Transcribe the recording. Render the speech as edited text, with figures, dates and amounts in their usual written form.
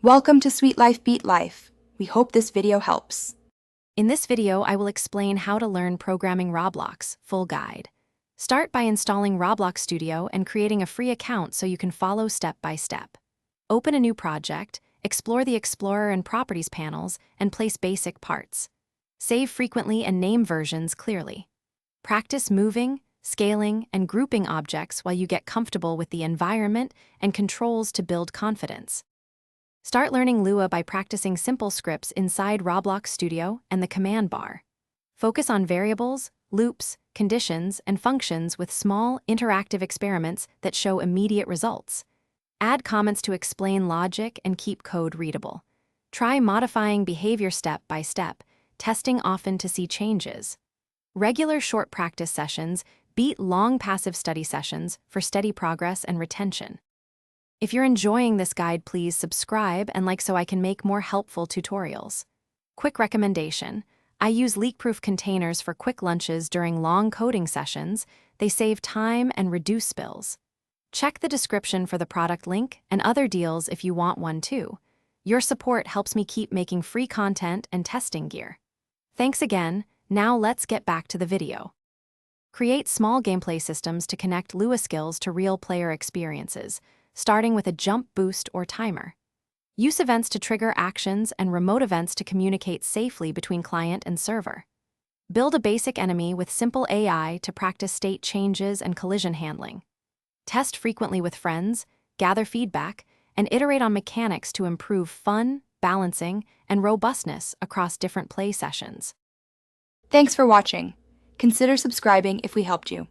Welcome to Sweet Life Beat Life. We hope this video helps. In this video, I will explain how to learn programming Roblox, full guide. Start by installing Roblox Studio and creating a free account so you can follow step by step. Open a new project, explore the Explorer and Properties panels, and place basic parts. Save frequently and name versions clearly. Practice moving, scaling, and grouping objects while you get comfortable with the environment and controls to build confidence. Start learning Lua by practicing simple scripts inside Roblox Studio and the command bar. Focus on variables, loops, conditions, and functions with small, interactive experiments that show immediate results. Add comments to explain logic and keep code readable. Try modifying behavior step by step, testing often to see changes. Regular short practice sessions beat long passive study sessions for steady progress and retention. If you're enjoying this guide, please subscribe and like so I can make more helpful tutorials. Quick recommendation: I use leak-proof containers for quick lunches during long coding sessions. They save time and reduce spills. Check the description for the product link and other deals if you want one too. Your support helps me keep making free content and testing gear. Thanks again. Now let's get back to the video. Create small gameplay systems to connect Lua skills to real player experiences, starting with a jump boost or timer. Use events to trigger actions and remote events to communicate safely between client and server. Build a basic enemy with simple AI to practice state changes and collision handling. Test frequently with friends, gather feedback, and iterate on mechanics to improve fun, balancing, and robustness across different play sessions. Thanks for watching. Consider subscribing if we helped you.